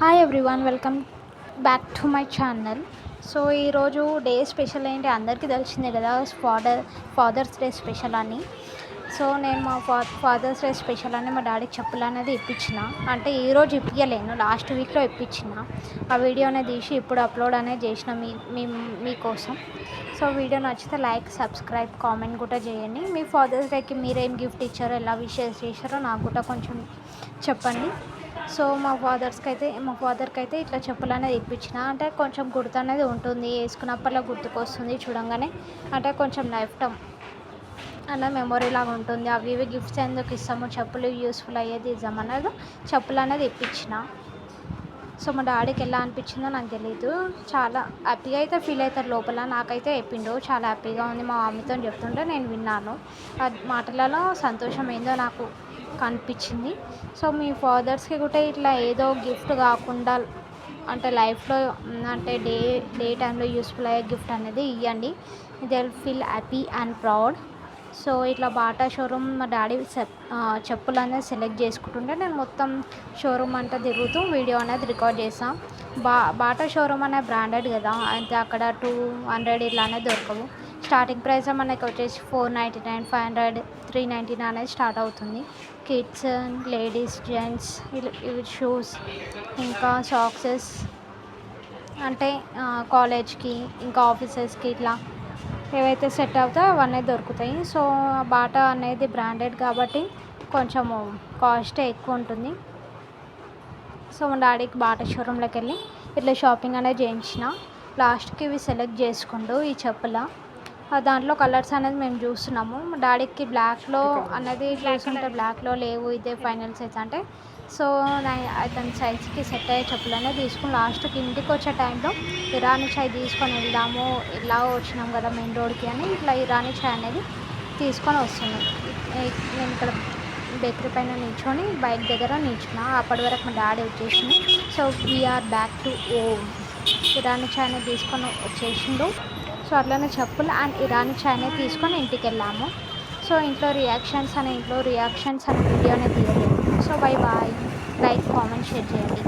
Hi everyone, welcome back to my channel. So ఈరోజు day special ఏంటి అందరికీ తెలిసిందే కదా, ఫాదర్స్ డే స్పెషల్ అని. సో నేను మా ఫాదర్స్ డే స్పెషల్ అని మా డాడీకి చెప్పులు అనేది ఇప్పించిన. అంటే ఈరోజు ఇప్పించలేను, లాస్ట్ వీక్లో ఇప్పించిన. ఆ వీడియో అనేది తీసి ఇప్పుడు అప్లోడ్ అనేది చేసిన మీకోసం. సో వీడియో నచ్చితే లైక్, సబ్స్క్రైబ్, కామెంట్ కూడా చేయండి. మీ ఫాదర్స్ డేకి మీరేం గిఫ్ట్ ఇచ్చారో, ఎలా విషెస్ చేశారో నాకు కూడా కొంచెం చెప్పండి. సో మా ఫాదర్కి అయితే ఇట్లా చెప్పులు అనేది ఇప్పించిన. అంటే కొంచెం గుర్తు అనేది ఉంటుంది, వేసుకున్నప్పట్లో గుర్తుకొస్తుంది చూడంగానే. అంటే కొంచెం లైఫ్ టైం అన్న మెమొరీ లాగా ఉంటుంది. అవి ఇవి గిఫ్ట్స్ ఎందుకు ఇస్తాము, చెప్పులు యూస్ఫుల్ అయ్యేది ఇద్దామన్నది చెప్పులు అనేది ఇప్పించిన. సో మా డాడీకి ఎలా అనిపించిందో నాకు తెలీదు, చాలా హ్యాపీగా అయితే ఫీల్ అవుతారు లోపల. నాకైతే చెప్పిండు చాలా హ్యాపీగా ఉంది, మా మమ్మీతో చెప్తుంటే నేను విన్నాను. ఆ మాటలలో సంతోషం ఏందో నాకు కనిపించింది. సో మీ ఫాదర్స్కి కూడా ఇట్లా ఏదో గిఫ్ట్ కాకుండా, అంటే లైఫ్లో అంటే డే టైంలో యూస్ఫుల్ అయ్యే గిఫ్ట్ అనేది ఇవ్వండి. They will feel happy and proud. So ఇట్లా బాటా షోరూమ్ మా డాడీ చెప్పులు అనేది సెలెక్ట్ చేసుకుంటుంటే నేను మొత్తం షోరూమ్ అంతా తిరుగుతూ వీడియో అనేది రికార్డ్ చేసాం. బాటా షోరూమ్ అనే బ్రాండెడ్ కదా, అయితే అక్కడ 200 ఇలానే దొరకవు. స్టార్టింగ్ ప్రైస్ మనకి వచ్చేసి 499, 500, 399 అనేది స్టార్ట్ అవుతుంది. కిడ్స్, లేడీస్, జెంట్స్, ఇవి షూస్, ఇంకా సాక్సెస్, అంటే కాలేజ్కి ఇంకా ఆఫీసెస్కి ఇట్లా ఏవైతే సెట్ అవుతాయో అవన్నీ దొరుకుతాయి. సో బాటా అనేది బ్రాండెడ్ కాబట్టి కొంచెము కాస్ట్ ఎక్కువ ఉంటుంది. సో మా డాడీకి బాటా షోరూంలోకి వెళ్ళి ఇట్లా షాపింగ్ అనేది చేయించిన. లాస్ట్కి ఇవి సెలెక్ట్ చేసుకుంటూ ఈ చెప్పుల దాంట్లో కలర్స్ అనేది మేము చూస్తున్నాము. మా డాడీకి బ్లాక్లో అనేది చూస్తుంటే బ్లాక్లో లేవు, ఇదే ఫైనల్ సైజ్ అంటే. సో అతని సైజ్కి సెట్ అయ్యే చెప్పులు అనేది తీసుకుని లాస్ట్కి ఇంటికి వచ్చే టైంలో ఇరానీ చాయ్ తీసుకొని వెళ్దాము, ఇలా వచ్చినాం కదా మెయిన్ రోడ్కి అని ఇట్లా ఇరానీ చాయ్ అనేది తీసుకొని వస్తున్నాం. నేను ఇక్కడ బేకరీ పైన నిల్చొని బైక్ దగ్గర నిల్చున్నా. అప్పటి వరకు మా డాడీ వచ్చేసింది. So we're back to Irani chai అనేది తీసుకొని వచ్చేసిండు. సో అట్లనే చెప్పులు అండ్ ఇరానీ చాయ్ అనేది తీసుకొని ఇంటికి వెళ్ళాము. సో ఇంట్లో రియాక్షన్స్ అనే వీడియో అనేది తీయలేదు. So bye bye, like, comment, share చేయండి.